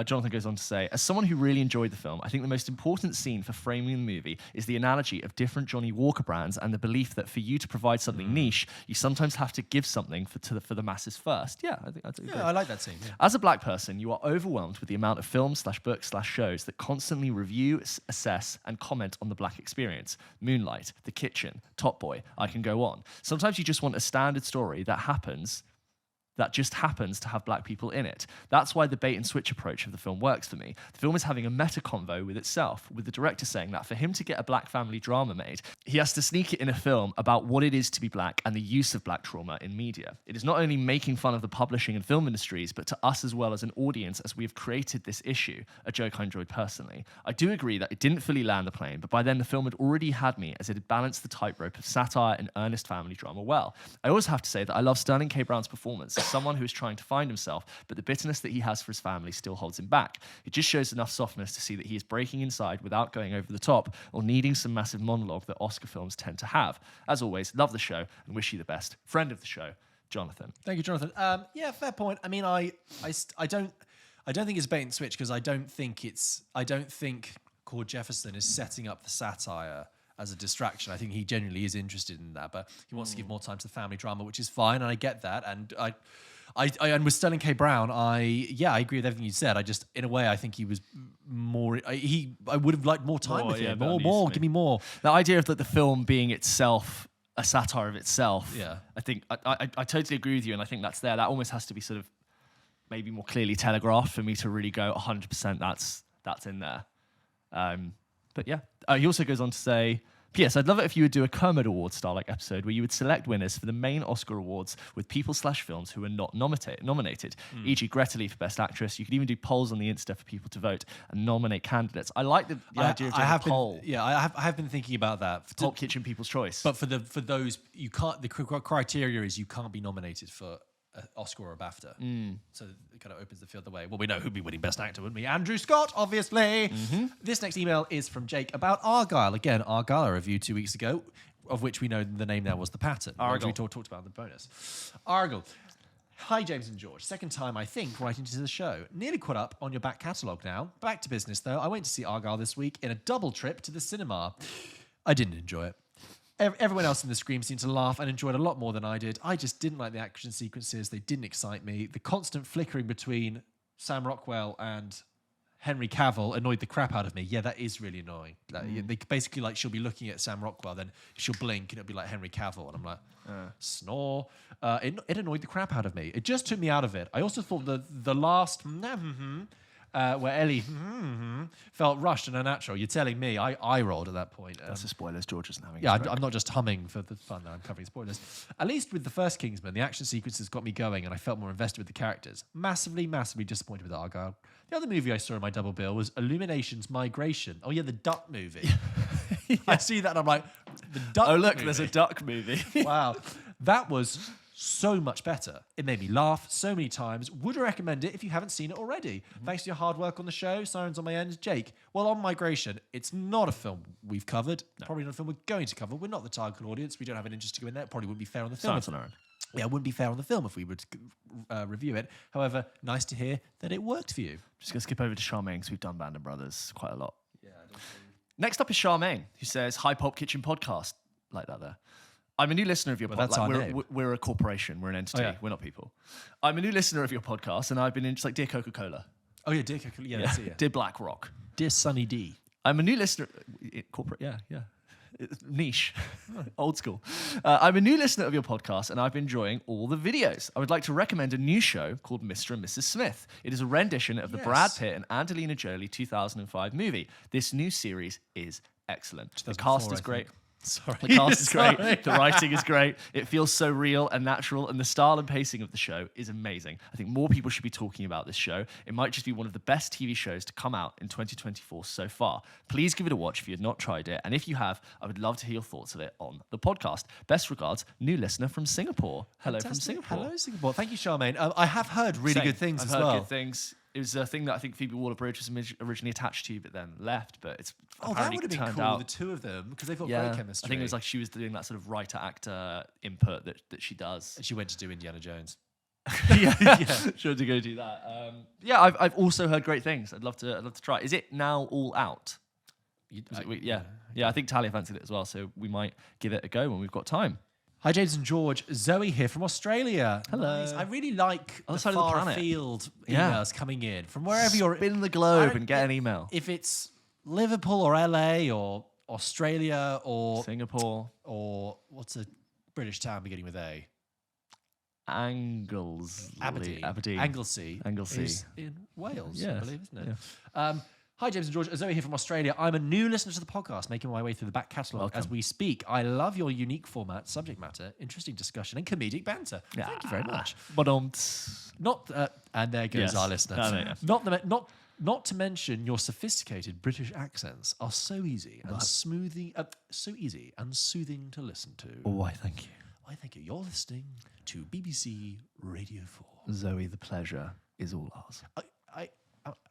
Jonathan goes on to say, as someone who really enjoyed the film, I think the most important scene for framing the movie is the analogy of different Johnny Walker brands and the belief that for you to provide something niche, you sometimes have to give something for the masses first. Yeah, I think that's good. I like that scene. Yeah. As a black person, you are overwhelmed with the amount of films /books /shows that constantly review, assess, and comment on the black experience. Moonlight, The Kitchen, Top Boy, I can go on. Sometimes you just want a standard story that happens that just happens to have black people in it. That's why the bait and switch approach of the film works for me. The film is having a meta convo with itself, with the director saying that for him to get a black family drama made, he has to sneak it in a film about what it is to be black and the use of black trauma in media. It is not only making fun of the publishing and film industries, but to us as well as an audience as we have created this issue, a joke I enjoyed personally. I do agree that it didn't fully land the plane, but by then the film had already had me as it had balanced the tightrope of satire and earnest family drama well. I always have to say that I love Sterling K. Brown's performance, someone who is trying to find himself, but the bitterness that he has for his family still holds him back. It just shows enough softness to see that he is breaking inside without going over the top or needing some massive monologue that Oscar films tend to have. As always, love the show and wish you the best. Friend of the show, Jonathan. Thank you, Jonathan. Yeah, fair point. I mean, I don't think it's bait and switch because I don't think Cord Jefferson is setting up the satire as a distraction. I think he genuinely is interested in that, but he wants to give more time to the family drama, which is fine, and I get that. And I and with Sterling K. Brown, I agree with everything you said. I just, in a way, I think he was more. I would have liked more time with him. More, give me more. The idea of the film being itself a satire of itself. Yeah, I think I totally agree with you, and I think that's there. That almost has to be sort of maybe more clearly telegraphed for me to really go 100%. That's in there. But yeah, he also goes on to say, P.S. I'd love it if you would do a Kermit Awards style-like episode where you would select winners for the main Oscar awards with people/films who are not nominated, e.g. Greta Lee for Best Actress. You could even do polls on the Insta for people to vote and nominate candidates. I like the idea of doing a poll. I have been thinking about that. For PULP Kitchen People's Choice. But for those, you can't. The criteria is you can't be nominated for an Oscar or a BAFTA. So it kind of opens the field the way. Well, we know who'd be winning Best Actor, wouldn't we? Andrew Scott, obviously. This next email is from Jake about Argyle. Again, Argyle, I reviewed 2 weeks ago, of which we know the name now was The Pattern. Argyle. We talked about in the bonus. Argyle. Hi, James and George. Second time, I think, writing to the show. Nearly caught up on your back catalogue now. Back to business, though. I went to see Argyle this week in a double trip to the cinema. I didn't enjoy it. Everyone else in the screen seemed to laugh and enjoyed a lot more than I did. I just didn't like the action sequences. They didn't excite me. The constant flickering between Sam Rockwell and Henry Cavill annoyed the crap out of me. Yeah, that is really annoying. They basically, she'll be looking at Sam Rockwell, then she'll blink and it'll be like Henry Cavill. And I'm like, snore. It annoyed the crap out of me. It just took me out of it. I also thought the last... where Ellie felt rushed and unnatural. You're telling me I rolled at that point. That's the spoilers. George isn't having. Yeah, I'm not just humming for the fun. I'm covering spoilers. At least with the first Kingsman, the action sequences got me going, and I felt more invested with the characters. Massively disappointed with Argyle. The other movie I saw in my double bill was Illumination's Migration. Oh yeah, the duck movie. I see that, and I'm like, the duck. Oh look, movie. there's a duck movie. Wow, that was so much better. It made me laugh so many times. Would recommend it if you haven't seen it already. Thanks to your hard work on the show. Sirens on my end. Jake, well, on Migration, it's not a film we've covered. No. Probably not a film we're going to cover. We're not the target audience. We don't have an interest to go in there. It probably wouldn't be fair on the film. Science on our own. Yeah, it wouldn't be fair on the film if we would review it. However, nice to hear that it worked for you. Just going to skip over to Charmaine because we've done Band of Brothers quite a lot. Yeah. Next up is Charmaine, who says, "Hi, PULP Kitchen podcast." Like that there. I'm a new listener of your podcast. That's our name. We're a corporation. We're an entity. Oh, yeah. We're not people. I'm a new listener of your podcast, and I've been in just like Dear Coca-Cola. Oh, yeah, Dear Coca-Cola. Yeah, that's it, yeah. Dear BlackRock. Dear Sunny D. I'm a new listener. Corporate, yeah. Niche. Old school. I'm a new listener of your podcast, and I've been enjoying all the videos. I would like to recommend a new show called Mr. and Mrs. Smith. It is a rendition of the Brad Pitt and Angelina Jolie 2005 movie. This new series is excellent. The cast is great. Sorry. The cast is great. The writing is great. It feels so real and natural, and the style and pacing of the show is amazing. I think more people should be talking about this show. It might just be one of the best TV shows to come out in 2024 so far. Please give it a watch if you had not tried it, and if you have, I would love to hear your thoughts of it on the podcast. Best regards, new listener from Singapore. Hello from Singapore. Hello, Singapore. Thank you, Charmaine. I have heard really good things I've as heard well. Good things. It was a thing that I think Phoebe Waller-Bridge was originally attached to, but then left. But it's that would have been cool, out. The two of them, because they've got great chemistry. I think it was like she was doing that sort of writer-actor input that she does. And she went to do Indiana Jones. yeah, sure to go do that. I've also heard great things. I'd love to try. Is it now all out? I think Talia fancied it as well, so we might give it a go when we've got time. Hi, James and George. Zoe here from Australia. Hello. Nice. I really like the side of the far planet. afield emails coming in from wherever you're. Spin the globe and get an email. If it's Liverpool or LA or Australia or Singapore or what's a British town beginning with A? Aberdeen. Anglesey. Anglesey. Is in Wales, Yes. I believe, isn't it? Yeah. Hi, James and George. Zoe here from Australia. I'm a new listener to the podcast, making my way through the back catalogue as we speak. I love your unique format, subject matter, interesting discussion, and comedic banter. Thank you very much. Not, and there goes our listener. Not to mention your sophisticated British accents are so easy and soothing to listen to. Oh, I thank you. I thank you. You're listening to BBC Radio 4. Zoe, the pleasure is all ours.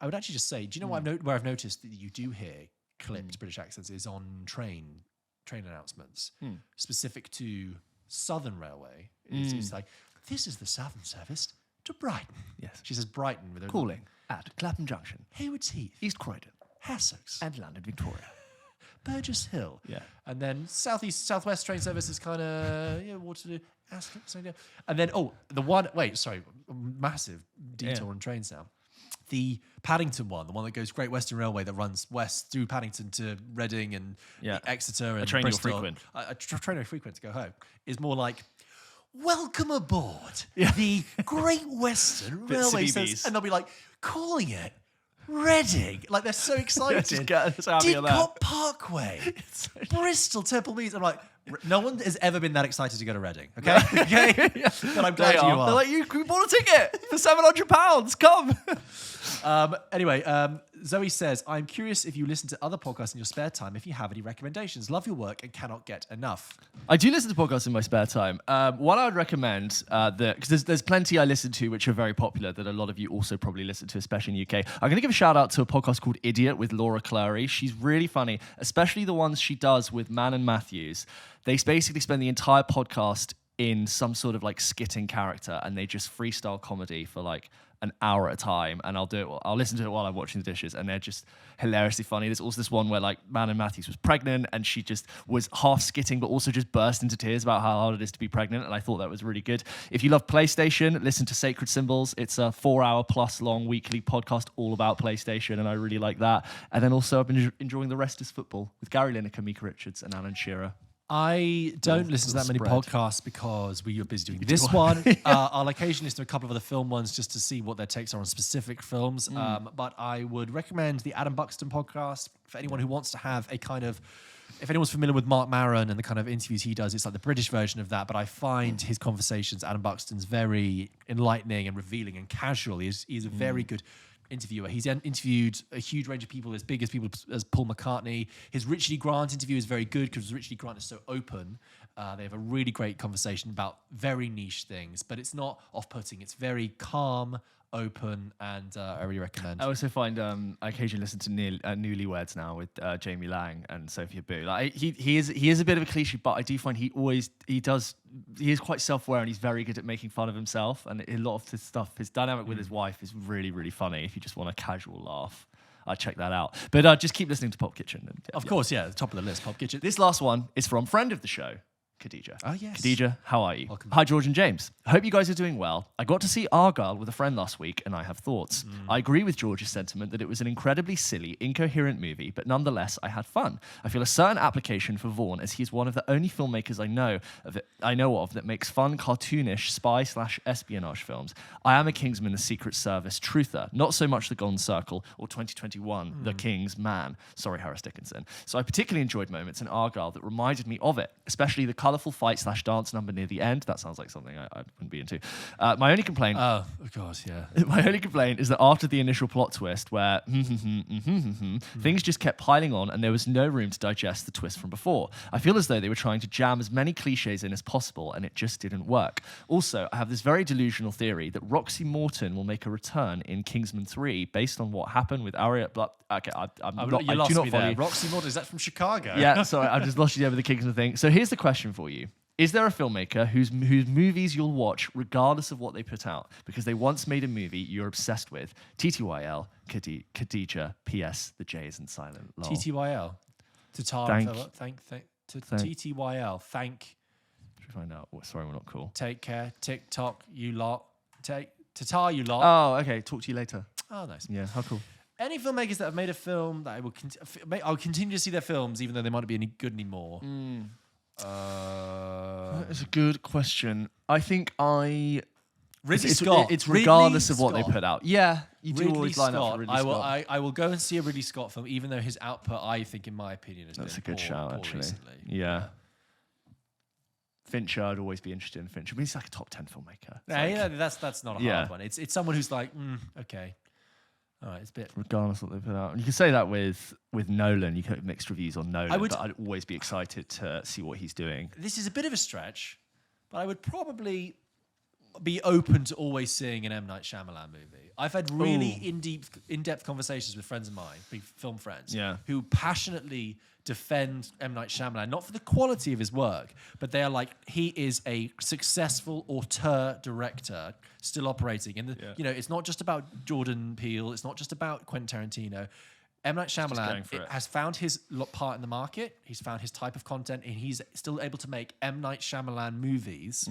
I would actually just say, do you know where I've noticed that you do hear clipped British accents is on train announcements, specific to Southern Railway. It's like, this is the Southern service to Brighton. Yes. She says Brighton with a Calling at Clapham Junction, Haywards Heath, East Croydon, Hassocks, and London, Victoria. Burgess Hill. Yeah. And then southwest train service is kind of Waterloo, Ascot, something like that. And then massive detour on trains now. The Paddington one, the one that goes Great Western Railway that runs west through Paddington to Reading and Exeter and train Bristol. you'll frequent. A train you'll frequent to go home is more like, welcome aboard the Great Western Railway. And they'll be like, calling it Reading. Like, they're so excited. Didcot Parkway, Bristol, Temple Meads. I'm like, no one has ever been that excited to go to Reading, okay? But I'm glad you are. They're like, you bought a ticket for £700. Come. Anyway, Zoe says, I'm curious if you listen to other podcasts in your spare time, if you have any recommendations. Love your work and cannot get enough. I do listen to podcasts in my spare time. One I would recommend, because there's plenty I listen to which are very popular that a lot of you also probably listen to, especially in the UK. I'm going to give a shout out to a podcast called Idiot with Laura Clary. She's really funny, especially the ones she does with Man and Matthews. They basically spend the entire podcast in some sort of like skitting character, and they just freestyle comedy for like an hour at a time, and I'll listen to it while I'm washing the dishes, and they're just hilariously funny. There's also this one where like Man and Matthews was pregnant, and she just was half skitting but also just burst into tears about how hard it is to be pregnant, and I thought that was really good. If you love PlayStation, listen to Sacred Symbols. It's a 4-hour plus long weekly podcast all about PlayStation, and I really like that. And then also I've been enjoying The Rest is Football with Gary Lineker, Mika Richards, and Alan Shearer. I don't listen to that many podcasts because we are busy doing this one. I'll occasionally listen to a couple of other film ones just to see what their takes are on specific films. But I would recommend the Adam Buxton podcast for anyone who wants to have a kind of, if anyone's familiar with Mark Maron and the kind of interviews he does, it's like the British version of that. But I find his conversations, Adam Buxton's, very enlightening and revealing and casual. He's a very good interviewer. He's interviewed a huge range of people, as big as people as Paul McCartney. His Richard E. Grant interview is very good because Richard E. Grant is so open. They have a really great conversation about very niche things, but it's not off-putting. It's very calm, open, and I really recommend. I also find I occasionally listen to Newlyweds now with Jamie Lang and Sophia Boo. Like he is a bit of a cliche, but I do find he is quite self-aware, and he's very good at making fun of himself. And a lot of his stuff, his dynamic with his wife is really, really funny. If you just want a casual laugh, I'd check that out. But just keep listening to Pop Kitchen. And, of course, top of the list, Pop Kitchen. This last one is from friend of the show, Khadija. Oh, yes. Khadija, how are you? Welcome. Hi, George and James. I hope you guys are doing well. I got to see Argyle with a friend last week, and I have thoughts. I agree with George's sentiment that it was an incredibly silly, incoherent movie, but nonetheless, I had fun. I feel a certain application for Vaughan, as he's one of the only filmmakers I know of that makes fun, cartoonish spy/espionage films. I am a Kingsman, the Secret Service truther, not so much The Golden Circle or 2021, The King's Man. Sorry, Harris Dickinson. So I particularly enjoyed moments in Argyle that reminded me of it, especially the colourful fight/dance number near the end. That sounds like something I wouldn't be into. My only complaint... Oh, of course, yeah. My only complaint is that after the initial plot twist where things just kept piling on and there was no room to digest the twist from before. I feel as though they were trying to jam as many cliches in as possible and it just didn't work. Also, I have this very delusional theory that Roxy Morton will make a return in Kingsman 3 based on what happened with Aria... Okay, you lost me there. Roxy Morton, is that from Chicago? Yeah, sorry, I've just lost you there with the Kingsman thing. So here's the question for you. Is there a filmmaker whose movies you'll watch regardless of what they put out because they once made a movie you're obsessed with? TTYL, Khadija, PS, the J isn't silent. Lol. TTYL. TTYL. Thank. Should we find out? Oh, sorry, we're not cool. Take care. TikTok, you lot. Tatar, you lot. Oh, okay. Talk to you later. Oh, nice. Yeah, how cool. Any filmmakers that have made a film that I'll continue to see their films even though they might not be any good anymore. That is a good question. I think Ridley it's, Scott. It's regardless Ridley of what Scott. they put out. Yeah, you do Ridley always line up Scott. for Ridley Scott. I will go and see a Ridley Scott film, even though his output, I think, in my opinion, has That's a been good shout, poor actually. recently. Yeah. Fincher, I'd always be interested in Fincher. I mean, he's like a top 10 filmmaker. Yeah, that's not a hard one. It's someone who's like, okay. All right, it's a bit. Regardless of what they put out. And you can say that with Nolan. You can have mixed reviews on Nolan, but I'd always be excited to see what he's doing. This is a bit of a stretch, but I would probably be open to always seeing an M. Night Shyamalan movie. I've had really in-depth conversations with friends of mine, big film friends, who passionately defend M. Night Shyamalan, not for the quality of his work, but they are like, he is a successful auteur director still operating. And, it's not just about Jordan Peele. It's not just about Quentin Tarantino. M. Night Shyamalan has found his part in the market. He's found his type of content, and he's still able to make M. Night Shyamalan movies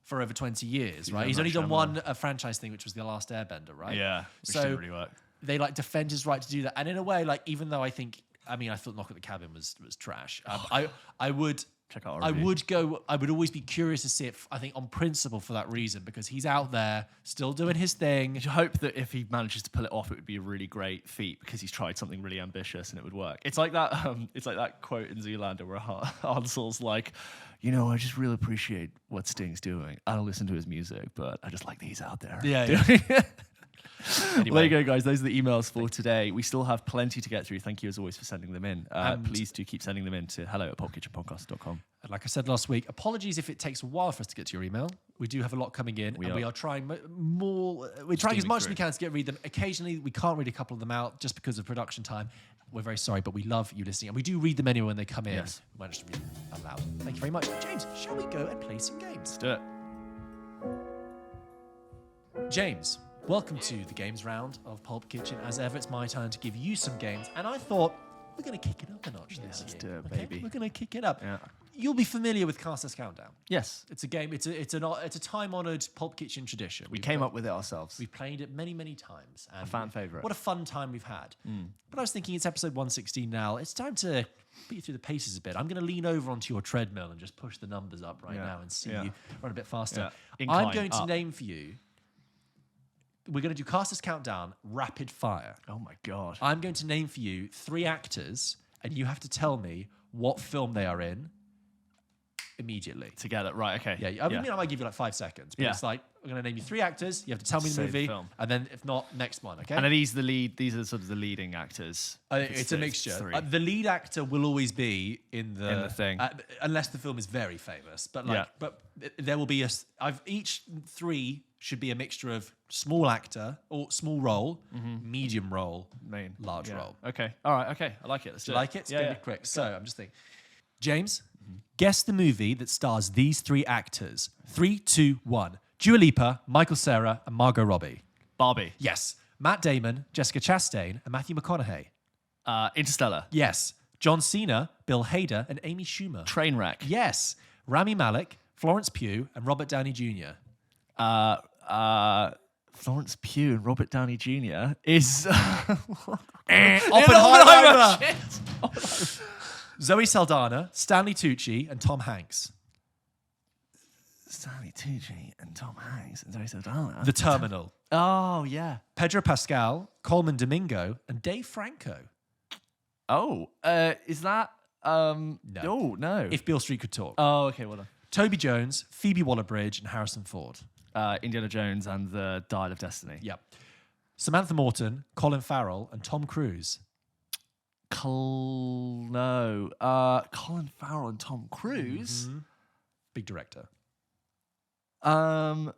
for over 20 years, right? He's only done one franchise thing, which was The Last Airbender, right? Yeah, which didn't really work. They like defend his right to do that. And in a way, like, even though I thought Knock at the Cabin was trash. I would check out our review. I would always be curious to see it, I think, on principle for that reason, because he's out there still doing his thing. You hope that if he manages to pull it off, it would be a really great feat because he's tried something really ambitious and it would work. It's like that. It's like that quote in Zoolander where Hansel's like, I just really appreciate what Sting's doing. I don't listen to his music, but I just like that he's out there. Yeah. Anyway. There you go, guys. Those are the emails for today. We still have plenty to get through. Thank you, as always, for sending them in. Please do keep sending them in to hello@pulpkitchenpodcast.com. And like I said last week, apologies if it takes a while for us to get to your email. We do have a lot coming in, we are trying more. We're trying as much as we can to read them. Occasionally, we can't read a couple of them out just because of production time. We're very sorry, but we love you listening. And we do read them anyway when they come in. Yes. We managed to read them aloud. Thank you very much. James, shall we go and play some games? Let's do it. James, welcome to the games round of Pulp Kitchen. As ever, it's my turn to give you some games. And I thought, we're going to kick it up a notch this year. Let's do it, okay? baby. We're going to kick it up. Yeah. You'll be familiar with Caster's Countdown. Yes. It's a game. It's a time-honoured Pulp Kitchen tradition. We came up with it ourselves. We've played it many, many times. And a fan favourite. What a fun time we've had. But I was thinking it's episode 116 now. It's time to put you through the paces a bit. I'm going to lean over onto your treadmill and just push the numbers up now and see you run a bit faster. Yeah. I'm going to name for you. We're going to do Caster's Countdown rapid fire. Oh, my God. I'm going to name for you 3 actors, and you have to tell me what film they are in immediately. Together, right, okay. Yeah, I might give you like 5 seconds, but it's like, I'm going to name you 3 actors, you have to tell me the Say the movie, film. and then if not, next one, okay? And are these these are sort of the leading actors? It's a mixture. 3. The lead actor will always be in the thing. unless the film is very famous. But but there will be each 3 should be a mixture of small actor or small role, medium role, large role. Okay. All right. Okay. I like it. Let's do it. Like it? It's going to be quick. So I'm just thinking. James, guess the movie that stars these 3 actors. 3, 2, 1. Dua Lipa, Michael Cera, and Margot Robbie. Barbie. Yes. Matt Damon, Jessica Chastain, and Matthew McConaughey. Interstellar. Yes. John Cena, Bill Hader, and Amy Schumer. Trainwreck. Yes. Rami Malek, Florence Pugh, and Robert Downey Jr. Florence Pugh and Robert Downey Jr. is Oppenheimer. Zoe Saldana, Stanley Tucci, and Tom Hanks. Stanley Tucci and Tom Hanks and Zoe Saldana. The Terminal. Oh, yeah. Pedro Pascal, Coleman Domingo, and Dave Franco. Oh, is that... No. Oh, no. If Beale Street Could Talk. Oh, okay, well done. Toby Jones, Phoebe Waller-Bridge, and Harrison Ford. Indiana Jones and the Dial of Destiny. Yep. Samantha Morton, Colin Farrell, and Tom Cruise. Colin Farrell and Tom Cruise? Big director. Colin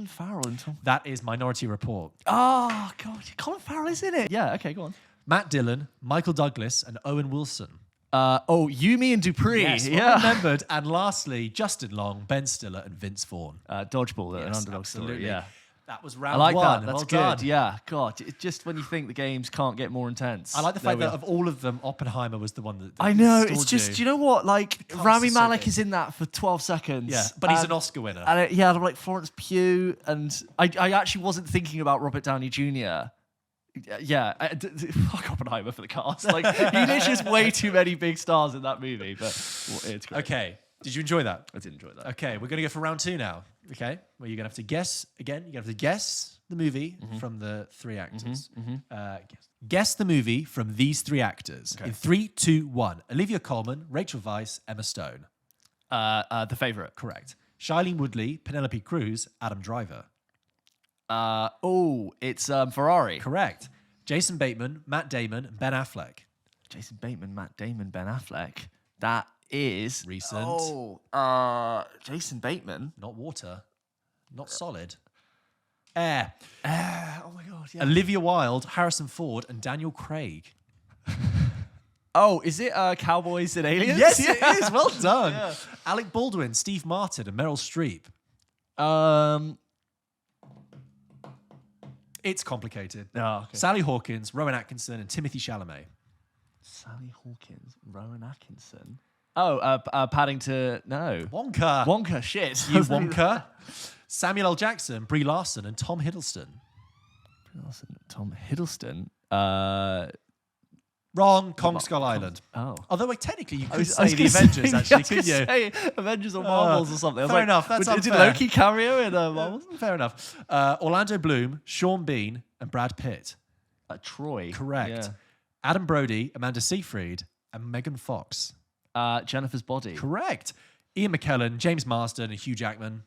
Farrell and Tom... That is Minority Report. Oh, God. Colin Farrell is in it. Yeah, okay, go on. Matt Dillon, Michael Douglas, and Owen Wilson. Yumi and Dupree. Yes, well remembered. And lastly, Justin Long, Ben Stiller, and Vince Vaughn. Dodgeball, an Yes, underdog absolutely. story. Yeah. That was round I like 1. that. That's Well good. done. Yeah. God, it's just when you think the games can't get more intense. I like the fact that of all of them, Oppenheimer was the one that I know. It's stalled just, you. you know what? Like, cast Rami is so Malek good. is in that for 12 seconds. Yeah, but he's an Oscar winner. And I'm like Florence Pugh, and I actually wasn't thinking about Robert Downey Jr. Fuck Oppenheimer for the cast. Like, there's just way too many big stars in that movie, but it's great. Okay. Did you enjoy that? I did enjoy that. Okay, we're going to go for round 2 now. Okay, where you're going to have to guess again. You're going to have to guess the movie from the 3 actors. Guess the movie from these 3 actors. Okay. In 3, 2, 1. Olivia Colman, Rachel Weisz, Emma Stone. The Favourite. Correct. Shailene Woodley, Penelope Cruz, Adam Driver. It's Ferrari. Correct. Jason Bateman, Matt Damon, Ben Affleck. Jason Bateman, Matt Damon, Ben Affleck. That is recent. Jason Bateman. Not water. Not solid. Air. Oh my god. Yeah. Olivia Wilde, Harrison Ford, and Daniel Craig. Oh, is it Cowboys and Aliens? Yes, it is. Well done. Yeah. Alec Baldwin, Steve Martin, and Meryl Streep. It's complicated. Oh, okay. Sally Hawkins, Rowan Atkinson, and Timothy Chalamet. Sally Hawkins, Rowan Atkinson. Oh, Paddington. No. Wonka. Shit. You Wonka. Samuel L. Jackson, Brie Larson, and Tom Hiddleston. Tom Hiddleston. Wrong. Kong Skull Island. Oh. Although technically you could say the Avengers, actually, couldn't you? Say Avengers or Marvels or something. Fair enough. That's unfair. Did Loki cameo in Marvels? Fair enough. Orlando Bloom, Sean Bean, and Brad Pitt. Troy. Correct. Yeah. Adam Brody, Amanda Seyfried, and Megan Fox. Jennifer's Body. Correct. Ian McKellen, James Marsden, and Hugh Jackman.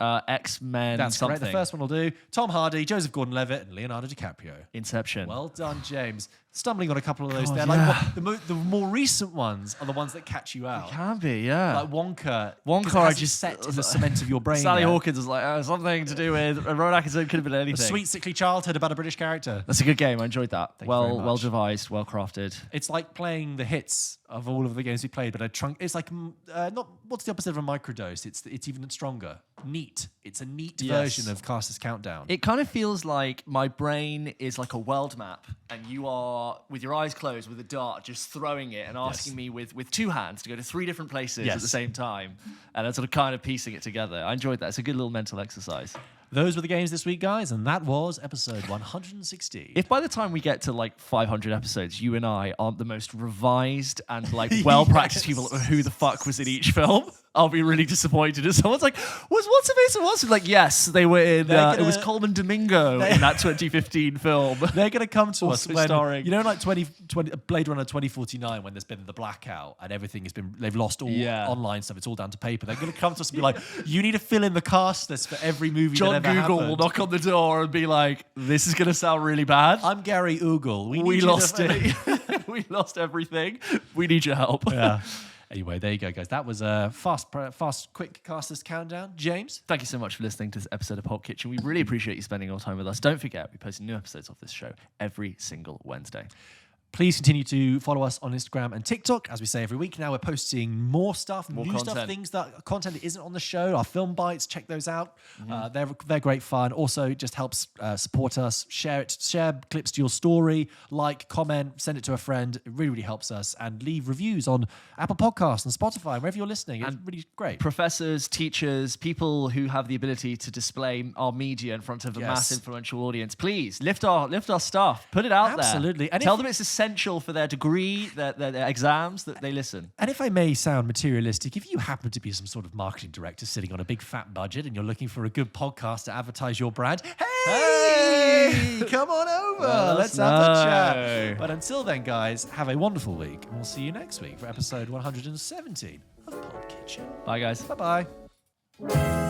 X-Men. That's something. correct. The first one will do. Tom Hardy, Joseph Gordon-Levitt, and Leonardo DiCaprio. Inception. Well done, James. Stumbling on a couple of those there. Yeah. Like the more recent ones are the ones that catch you out. It can be, yeah. Like Wonka. Wonka, I just set in the cement of your brain. Sally Hawkins was like, something to do with Rowan Atkinson. Could have been anything. A sweet, sickly childhood about a British character. That's a good game. I enjoyed that. Thank you very much. Well devised, well crafted. It's like playing the hits of all of the games we played, but it's like not. What's the opposite of a microdose? It's even stronger. Neat. It's a neat version of Caster's Countdown. It kind of feels like my brain is like a world map, and you are with your eyes closed with a dart, just throwing it and asking me with 2 hands to go to 3 different places at the same time, and then sort of kind of piecing it together. I enjoyed that. It's a good little mental exercise. Those were the games this week, guys, and that was episode 160. If by the time we get to like 500 episodes, you and I aren't the most revised and like well-practiced people of who the fuck was in each film, I'll be really disappointed. If someone's like, what's amazing? What's like, yes, they were in. It was Coleman Domingo in that 2015 film. They're going to come to us when, starring. you know, like Blade Runner 2049, when there's been the blackout and everything has been, they've lost all online stuff. It's all down to paper. They're going to come to us and be like, you need to fill in the cast list for every movie John that ever Google happened. will knock on the door and be like, this is going to sound really bad. I'm Gary Oogle. We lost it. We lost everything. We need your help. Yeah. Anyway, there you go, guys. That was a fast, quick Caster's Countdown. James? Thank you so much for listening to this episode of PULP Kitchen. We really appreciate you spending your time with us. Don't forget, we post new episodes of this show every single Wednesday. Please continue to follow us on Instagram and TikTok. As we say every week now, we're posting more stuff, new content. Stuff, content that isn't on the show. Our film bites, check those out. They're great fun. Also, it just helps support us. Share clips to your story, like, comment, send it to a friend. It really, really helps us. And leave reviews on Apple Podcasts and Spotify, wherever you're listening. It's really great. Professors, teachers, people who have the ability to display our media in front of a mass influential audience, please lift our stuff. Put it out there. Absolutely. And tell them it's essential for their degree, their exams, that they listen. And if I may sound materialistic, if you happen to be some sort of marketing director sitting on a big fat budget and you're looking for a good podcast to advertise your brand, hey, come on over. Let's have a chat. But until then, guys, have a wonderful week. And we'll see you next week for episode 117 of PULP Kitchen. Bye, guys. Bye-bye.